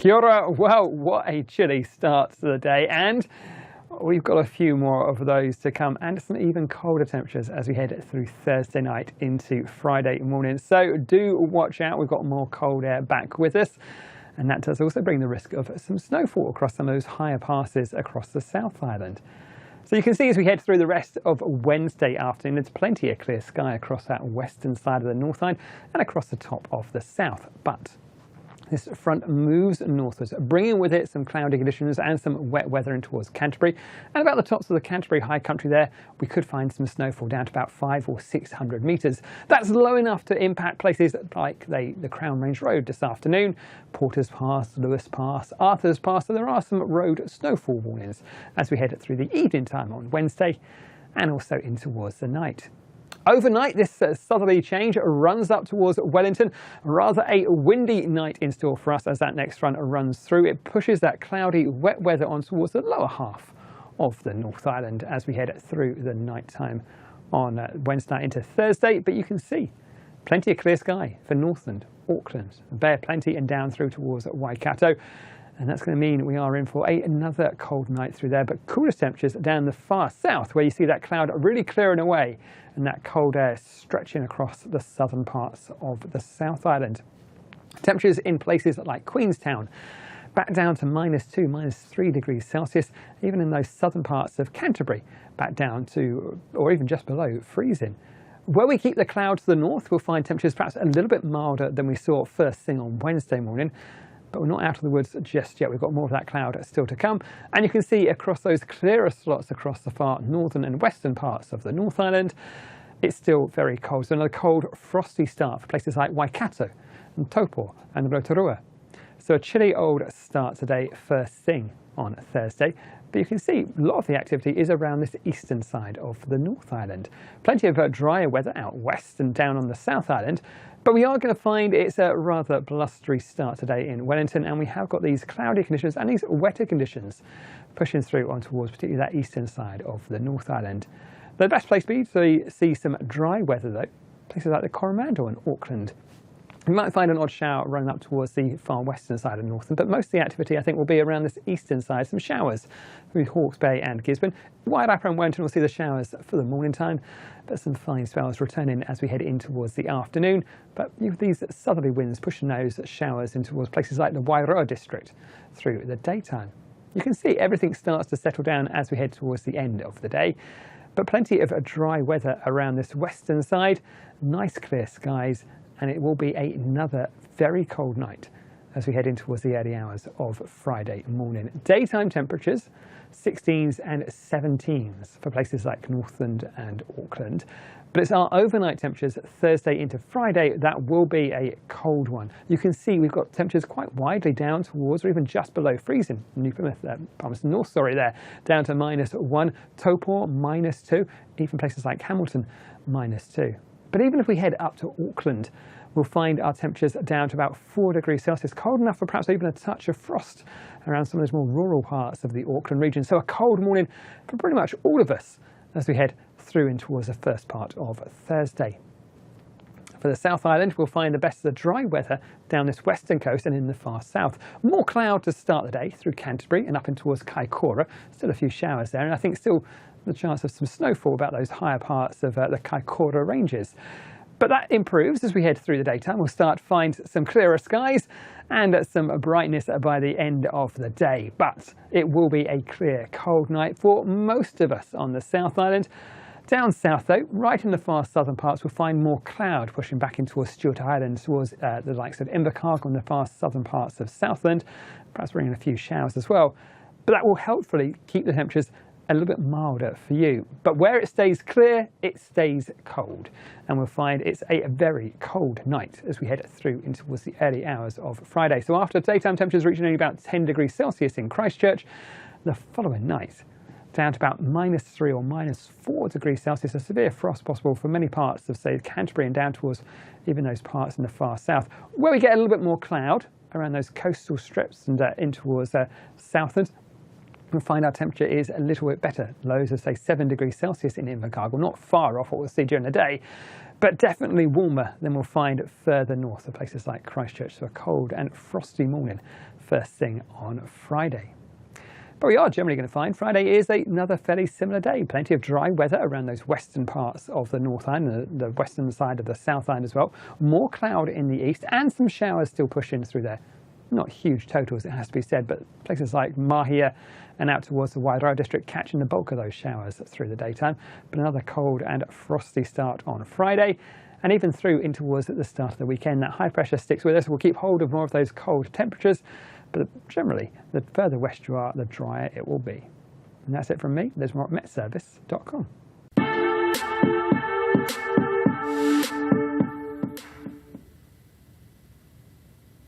Kia ora. Well, what a chilly start to the day, and we've got a few more of those to come, and some even colder temperatures as we head through Thursday night into Friday morning. So do watch out, we've got more cold air back with us, and that does also bring the risk of some snowfall across some of those higher passes across the South Island. So you can see as we head through the rest of Wednesday afternoon, there's plenty of clear sky across that western side of the North Island and across the top of the south. But this front moves northwards, bringing with it some cloudy conditions and some wet weather in towards Canterbury. And about the tops of the Canterbury high country there, we could find some snowfall down to about 500 or 600 metres. That's low enough to impact places like the Crown Range Road this afternoon, Porters Pass, Lewis Pass, Arthurs Pass, and there are some road snowfall warnings as we head through the evening time on Wednesday and also in towards the night. Overnight, this southerly change runs up towards Wellington. Rather a windy night in store for us as that next front runs through. It pushes that cloudy, wet weather on towards the lower half of the North Island as we head through the night time on Wednesday night into Thursday. But you can see plenty of clear sky for Northland, Auckland, Bay Plenty and down through towards Waikato. And that's going to mean we are in for another cold night through there, but coolest temperatures down the far south, where you see that cloud really clearing away and that cold air stretching across the southern parts of the South Island. Temperatures in places like Queenstown back down to -2, -3 degrees Celsius, even in those southern parts of Canterbury back down to, or even just below, freezing. Where we keep the cloud to the north, we'll find temperatures perhaps a little bit milder than we saw first thing on Wednesday morning. But we're not out of the woods just yet. We've got more of that cloud still to come. And you can see across those clearer slots across the far northern and western parts of the North Island, it's still very cold. So another cold, frosty start for places like Waikato and Taupo and Rotorua. So a chilly old start today, first thing on Thursday. But you can see a lot of the activity is around this eastern side of the North Island. Plenty of drier weather out west and down on the South Island. But we are going to find it's a rather blustery start today in Wellington, and we have got these cloudy conditions and these wetter conditions pushing through on towards particularly that eastern side of the North Island. The best place to be to see some dry weather though, places like the Coromandel and Auckland. You might find an odd shower running up towards the far western side of Northland, but most of the activity I think will be around this eastern side. Some showers through Hawke's Bay and Gisborne. Wairarapa and Wellington will see the showers for the morning time, but some fine spells returning as we head in towards the afternoon. But with these southerly winds pushing those showers in towards places like the Wairoa district through the daytime. You can see everything starts to settle down as we head towards the end of the day, but plenty of dry weather around this western side, nice clear skies, and it will be another very cold night as we head in towards the early hours of Friday morning. Daytime temperatures 16s and 17s for places like Northland and Auckland. But it's our overnight temperatures Thursday into Friday that will be a cold one. You can see we've got temperatures quite widely down towards or even just below freezing. New Plymouth, Palmerston North, there, down to -1, Taupo -2, even places like Hamilton -2. But even if we head up to Auckland, we'll find our temperatures down to about 4 degrees Celsius, cold enough for perhaps even a touch of frost around some of those more rural parts of the Auckland region. So a cold morning for pretty much all of us as we head through in towards the first part of Thursday. For the South Island, we'll find the best of the dry weather down this western coast and in the far south. More cloud to start the day through Canterbury and up in towards Kaikoura. Still a few showers there, and I think still the chance of some snowfall about those higher parts of the Kaikoura ranges. But that improves as we head through the daytime. We'll start to find some clearer skies and some brightness by the end of the day. But it will be a clear, cold night for most of us on the South Island. Down south though, right in the far southern parts, we'll find more cloud pushing back in towards Stewart Island, towards the likes of Invercargill and the far southern parts of Southland, perhaps bringing a few showers as well. But that will hopefully keep the temperatures a little bit milder for you. But where it stays clear, it stays cold. And we'll find it's a very cold night as we head through into towards the early hours of Friday. So after daytime temperatures reaching only about 10 degrees Celsius in Christchurch, the following night down to about -3 or -4 degrees Celsius. A severe frost possible for many parts of, say, Canterbury and down towards even those parts in the far south, where we get a little bit more cloud around those coastal strips and in towards Southland. We'll find our temperature is a little bit better. Lows of say 7 degrees Celsius in Invercargill, not far off what we'll see during the day. but definitely warmer than we'll find further north of places like Christchurch. So a cold and frosty morning first thing on Friday. But we are generally going to find Friday is another fairly similar day. Plenty of dry weather around those western parts of the North Island, the western side of the South Island as well. More cloud in the east and some showers still pushing through there. Not huge totals, it has to be said, but places like Mahia and out towards the Wairoa district catching the bulk of those showers through the daytime. But another cold and frosty start on Friday. And even through in towards the start of the weekend, that high pressure sticks with us. We'll keep hold of more of those cold temperatures. But generally, the further west you are, the drier it will be. And that's it from me. There's more at metservice.com.